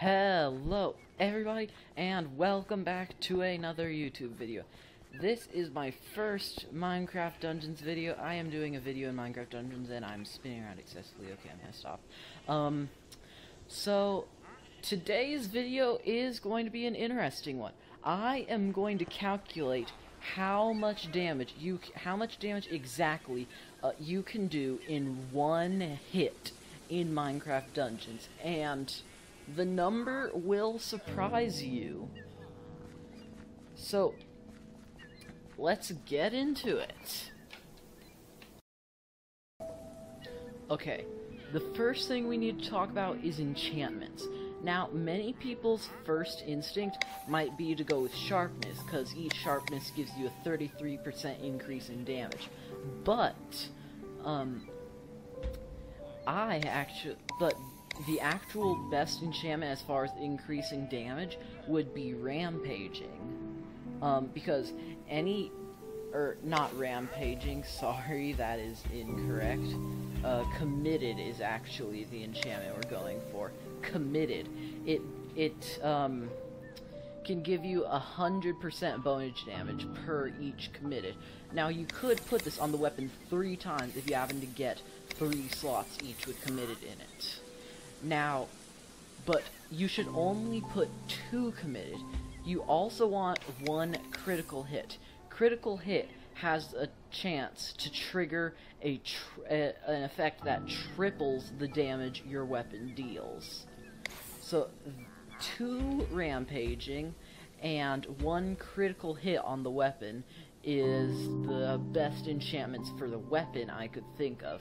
Hello everybody and welcome back to another YouTube video. This is my first Minecraft Dungeons video. I am doing a video in Minecraft Dungeons and I'm spinning around excessively. Okay, I'm gonna stop. So today's video is going to be an interesting one. I am going to calculate how much damage exactly you can do in one hit in Minecraft Dungeons, and the number will surprise you. So, let's get into it. Okay, the first thing we need to talk about is enchantments. Now, many people's first instinct might be to go with sharpness, because each sharpness gives you a 33% increase in damage. But, the actual best enchantment as far as increasing damage would be rampaging. Because not rampaging, sorry, that is incorrect. Committed is actually the enchantment we're going for. Committed. It can give you 100% bonus damage per each committed. Now, you could put this on the weapon 3 times if you happen to get 3 slots each with committed in it. Now, but you should only put 2 committed. You also want 1 critical hit. Critical hit has a chance to trigger an effect that triples the damage your weapon deals. So, 2 rampaging and 1 critical hit on the weapon is the best enchantments for the weapon I could think of.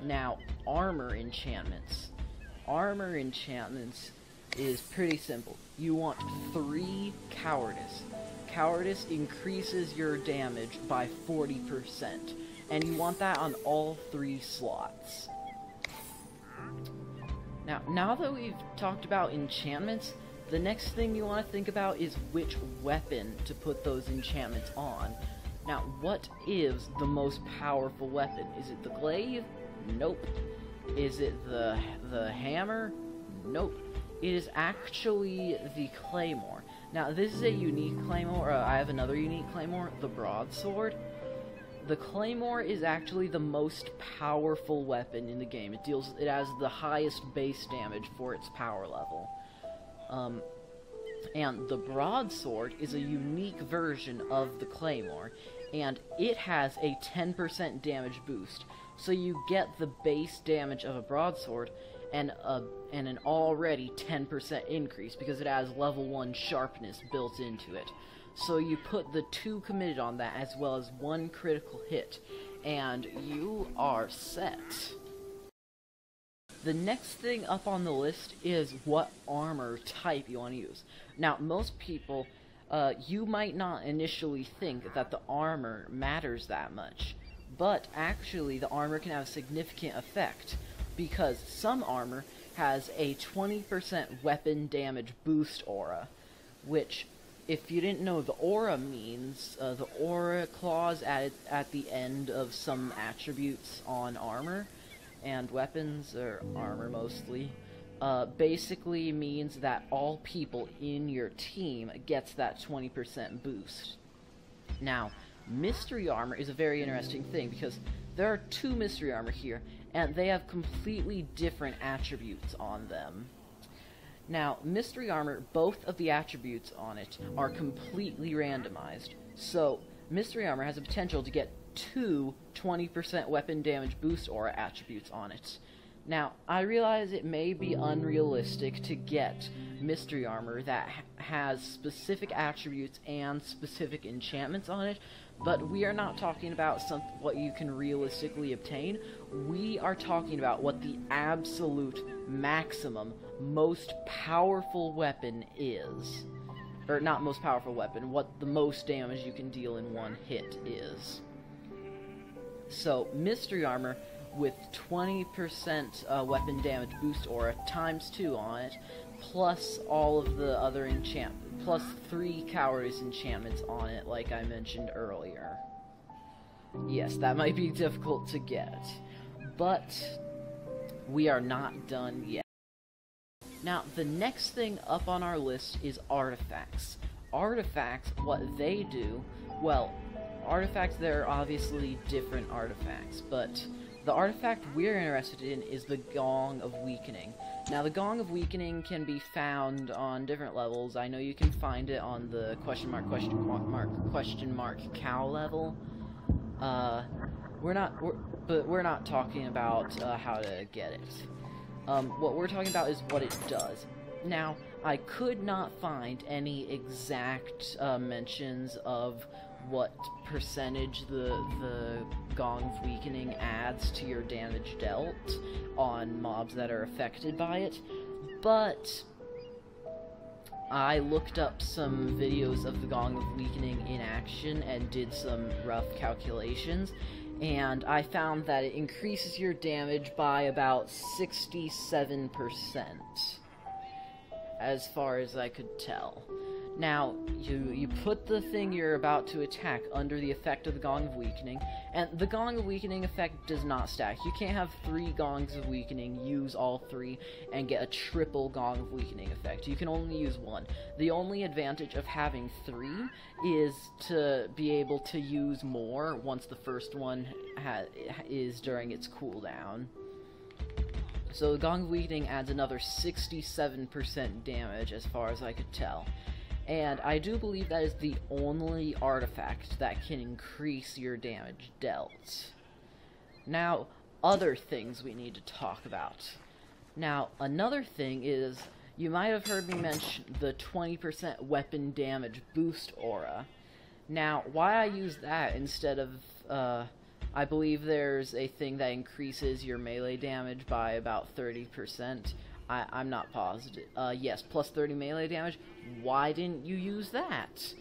Now, armor enchantments. Armor enchantments is pretty simple. You want 3 cowardice. Cowardice increases your damage by 40%, and you want that on all 3 slots. Now that we've talked about enchantments, the next thing you want to think about is which weapon to put those enchantments on. Now, what is the most powerful weapon? Is it the glaive? Nope. Is it the hammer? Nope. It is actually the claymore. Now, this is a unique claymore. I have another unique claymore, the broadsword. The claymore is actually the most powerful weapon in the game. It has the highest base damage for its power level. And the broadsword is a unique version of the claymore, and it has a 10% damage boost. So you get the base damage of a broadsword and an already 10% increase because it has level 1 sharpness built into it. So you put the 2 committed on that as well as 1 critical hit, and you are set. The next thing up on the list is what armor type you want to use. Now, most people, you might not initially think that the armor matters that much, but actually the armor can have a significant effect, because some armor has a 20% weapon damage boost aura, which, if you didn't know what the aura means, the aura clause at the end of some attributes on armor and weapons, or armor mostly, basically means that all people in your team gets that 20% boost. Now, mystery armor is a very interesting thing because there are 2 mystery armor here, and they have completely different attributes on them. Now, mystery armor, both of the attributes on it are completely randomized. So, mystery armor has the potential to get 2 20% weapon damage boost aura attributes on it. Now, I realize it may be unrealistic to get mystery armor that has specific attributes and specific enchantments on it, but we are not talking about what you can realistically obtain. We are talking about what the absolute maximum, most powerful weapon is. Or, not most powerful weapon, what the most damage you can deal in one hit is. So, mystery armor with 20% weapon damage boost aura times 2 on it, plus all of the other enchantments, plus 3 cowardice enchantments on it, like I mentioned earlier. Yes, that might be difficult to get, but we are not done yet. Now, the next thing up on our list is artifacts. Artifacts, what they do, well, artifacts, there are obviously different artifacts, but the artifact we're interested in is the Gong of Weakening. Now, the Gong of Weakening can be found on different levels. I know you can find it on the question mark cow level. We're not talking about how to get it. What we're talking about is what it does. Now, I could not find any exact mentions of what percentage the Gong of Weakening adds to your damage dealt on mobs that are affected by it, but I looked up some videos of the Gong of Weakening in action and did some rough calculations, and I found that it increases your damage by about 67%, as far as I could tell. Now, you put the thing you're about to attack under the effect of the Gong of Weakening, and the Gong of Weakening effect does not stack. You can't have 3 Gongs of Weakening, use all 3, and get a triple Gong of Weakening effect. You can only use 1. The only advantage of having 3 is to be able to use more once the first one is during its cooldown. So the Gong of Weakening adds another 67% damage as far as I could tell. And I do believe that is the only artifact that can increase your damage dealt. Now, other things we need to talk about. Now, another thing is, you might have heard me mention the 20% weapon damage boost aura. Now, why I use that instead of, I believe there's a thing that increases your melee damage by about 30%. I'm not positive. Yes, plus 30 melee damage. Why didn't you use that?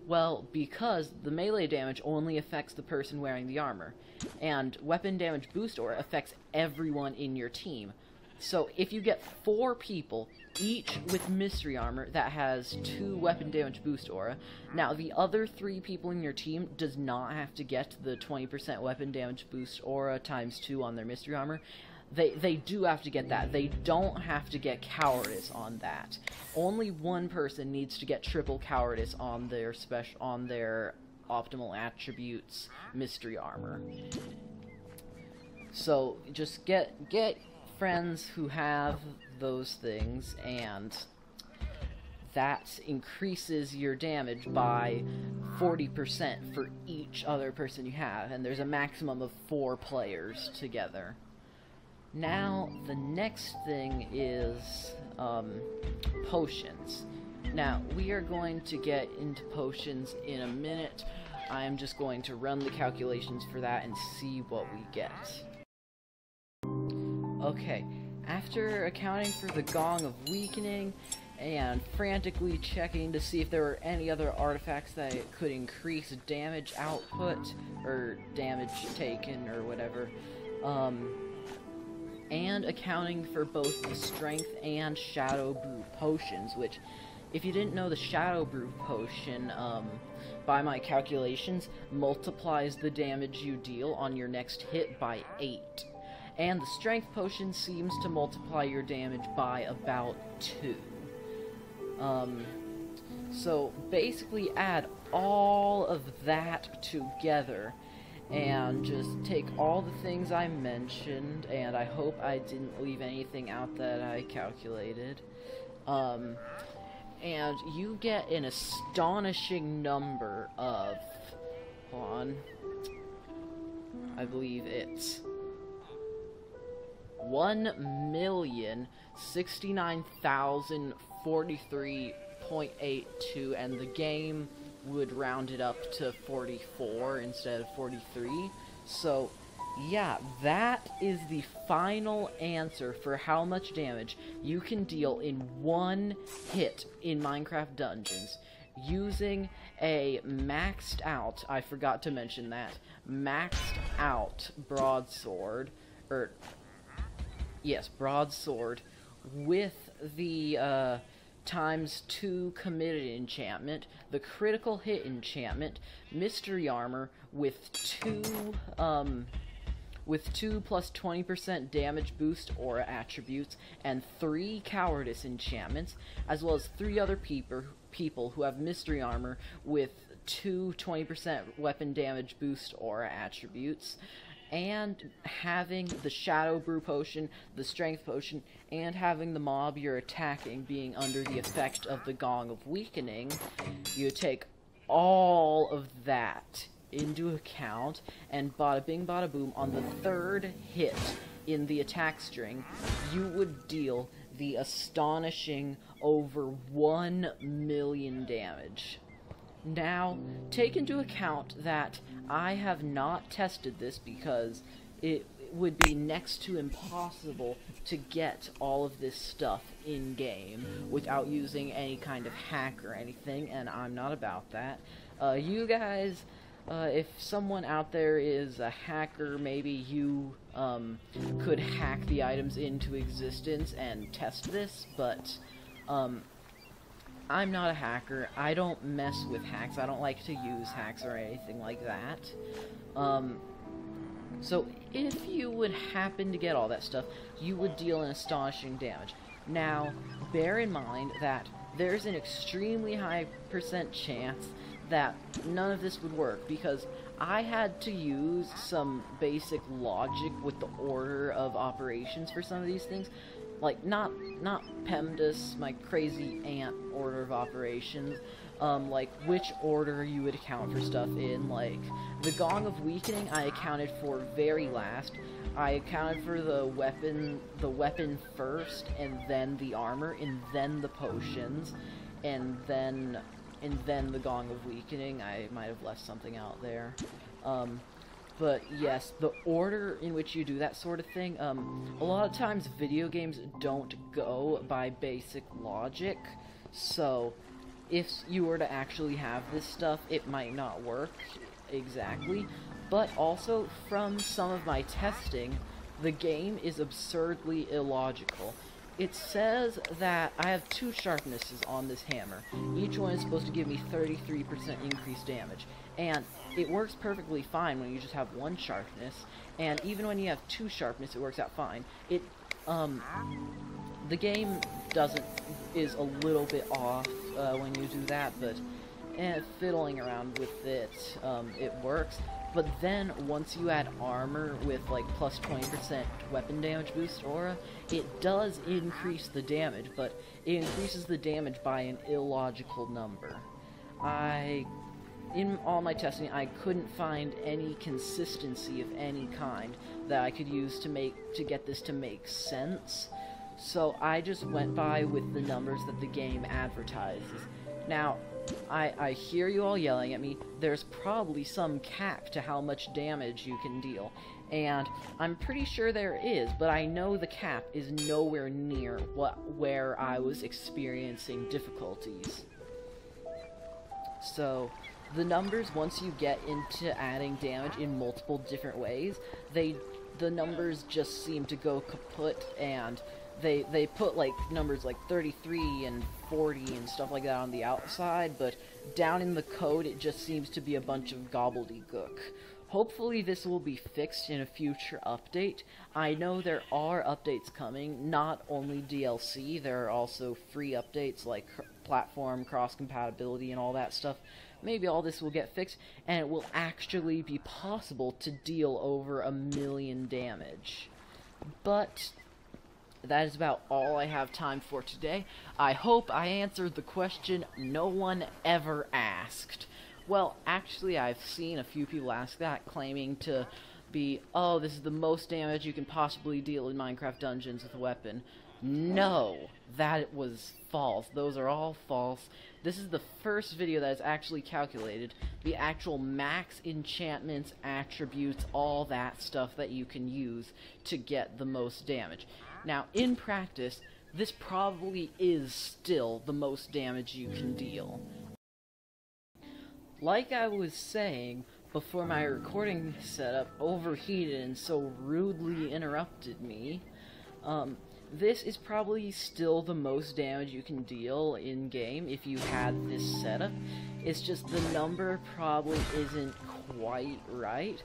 Well, because the melee damage only affects the person wearing the armor, and weapon damage boost aura affects everyone in your team. So if you get 4 people, each with mystery armor that has 2 weapon damage boost aura, now the other 3 people in your team does not have to get the 20% weapon damage boost aura times 2 on their mystery armor. They do have to get that. They don't have to get cowardice on that. Only one person needs to get triple cowardice on their optimal attributes mystery armor. So just get friends who have those things, and that increases your damage by 40% for each other person you have, and there's a maximum of 4 players together. Now, the next thing is potions. Now, we are going to get into potions in a minute. I am just going to run the calculations for that and see what we get. Okay, after accounting for the Gong of Weakening and frantically checking to see if there were any other artifacts that could increase damage output, or damage taken, or whatever, and accounting for both the Strength and Shadow Brew potions, which, if you didn't know, the Shadow Brew potion, by my calculations, multiplies the damage you deal on your next hit by 8. And the Strength potion seems to multiply your damage by about 2. So basically add all of that together, and just take all the things I mentioned, and I hope I didn't leave anything out that I calculated, and you get an astonishing number of, hold on, I believe it's 1,069,043.82, and the game would round it up to 44 instead of 43. So, yeah, that is the final answer for how much damage you can deal in one hit in Minecraft Dungeons using a maxed out, I forgot to mention that, maxed out broadsword, broadsword, with the, ×2 committed enchantment, the critical hit enchantment, mystery armor with 2 with 2 plus 20% damage boost aura attributes, and 3 cowardice enchantments, as well as 3 other people who have mystery armor with 2 20% weapon damage boost aura attributes, and having the Shadow Brew Potion, the Strength Potion, and having the mob you're attacking being under the effect of the Gong of Weakening, you take all of that into account, and bada bing bada boom, on the 3rd hit in the attack string, you would deal the astonishing over 1 million damage. Now, take into account that I have not tested this because it would be next to impossible to get all of this stuff in-game without using any kind of hack or anything, and I'm not about that. You guys, if someone out there is a hacker, maybe you could hack the items into existence and test this, but I'm not a hacker. I don't mess with hacks. I don't like to use hacks or anything like that. So if you would happen to get all that stuff, you would deal an astonishing damage. Now, bear in mind that there's an extremely high % chance that none of this would work, because I had to use some basic logic with the order of operations for some of these things. Like, not PEMDAS, my crazy ant order of operations, like, which order you would account for stuff in. Like, the Gong of Weakening I accounted for very last. I accounted for the weapon first, and then the armor, and then the potions, and then the Gong of Weakening. I might have left something out there. But yes, the order in which you do that sort of thing, a lot of times video games don't go by basic logic, so if you were to actually have this stuff, it might not work exactly. But also, from some of my testing, the game is absurdly illogical. It says that I have 2 sharpnesses on this hammer. Each one is supposed to give me 33% increased damage. And it works perfectly fine when you just have 1 sharpness, and even when you have 2 sharpness, it works out fine. The game is a little bit off when you do that, but fiddling around with it, it works. But then, once you add armor with, like, plus 20% weapon damage boost aura, it does increase the damage, but it increases the damage by an illogical number. In all my testing, I couldn't find any consistency of any kind that I could use to get this to make sense, so I just went by with the numbers that the game advertises. Now, I hear you all yelling at me. There's probably some cap to how much damage you can deal, and I'm pretty sure there is, but I know the cap is nowhere near where I was experiencing difficulties. So, the numbers, once you get into adding damage in multiple different ways, the numbers just seem to go kaput, and they put like numbers like 33 and 40 and stuff like that on the outside, but down in the code it just seems to be a bunch of gobbledygook. Hopefully this will be fixed in a future update. I know there are updates coming, not only DLC, there are also free updates like platform cross-compatibility and all that stuff. Maybe all this will get fixed, and it will actually be possible to deal over 1 million damage. But that is about all I have time for today. I hope I answered the question no one ever asked. Well, actually, I've seen a few people ask that, claiming to be, oh, this is the most damage you can possibly deal in Minecraft Dungeons with a weapon. No, that was false. Those are all false. This is the first video that is actually calculated the actual max enchantments, attributes, all that stuff that you can use to get the most damage. Now, in practice, this probably is still the most damage you can deal. Like I was saying before my recording setup overheated and so rudely interrupted me, this is probably still the most damage you can deal in-game if you had this setup. It's just the number probably isn't quite right.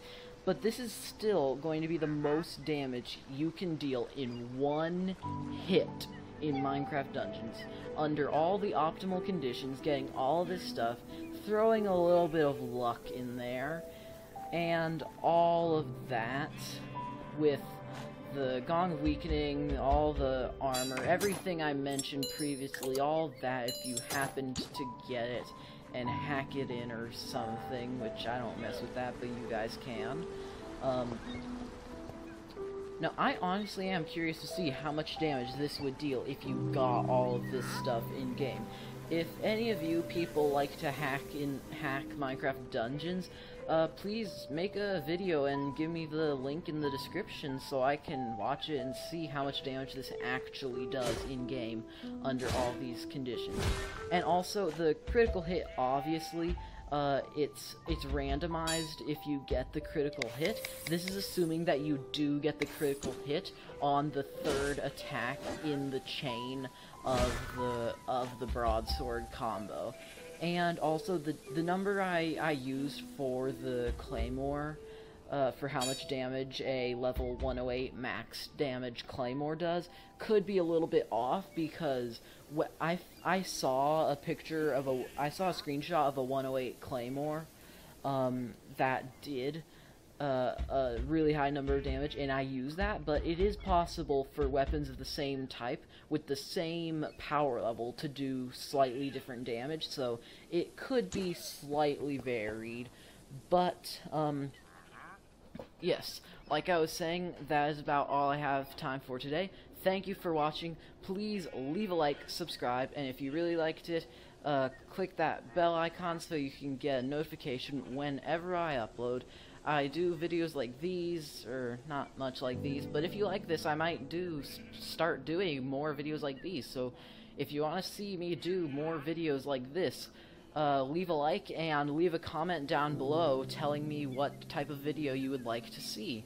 But this is still going to be the most damage you can deal in one hit in Minecraft Dungeons. Under all the optimal conditions, getting all this stuff, throwing a little bit of luck in there, and all of that with the Gong of Weakening, all the armor, everything I mentioned previously, all that if you happened to get it and hack it in or something, which I don't mess with that, but you guys can. Now, I honestly am curious to see how much damage this would deal if you got all of this stuff in-game. If any of you people like to hack Minecraft Dungeons, please make a video and give me the link in the description so I can watch it and see how much damage this actually does in-game under all these conditions. And also, the critical hit, obviously, it's randomized if you get the critical hit. This is assuming that you do get the critical hit on the third attack in the chain of the broadsword combo. And also the number I used for the claymore, for how much damage a level 108 max damage claymore does, could be a little bit off, because I saw a screenshot of a 108 claymore that did a really high number of damage, and I used that, but it is possible for weapons of the same type with the same power level to do slightly different damage, so it could be slightly varied. But yes, like I was saying, that is about all I have time for today. Thank you for watching. Please leave a like, subscribe, and if you really liked it, click that bell icon so you can get a notification whenever I upload. I do videos like these, or not much like these, but if you like this, I might start doing more videos like these. So if you want to see me do more videos like this, leave a like and leave a comment down below telling me what type of video you would like to see.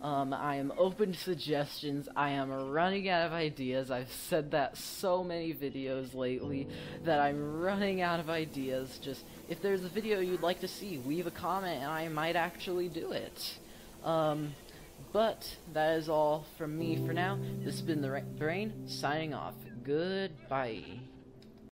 I am open to suggestions. I am running out of ideas. I've said that so many videos lately that I'm running out of ideas. Just, if there's a video you'd like to see, leave a comment and I might actually do it. But that is all from me for now. This has been the Brain, signing off. Goodbye.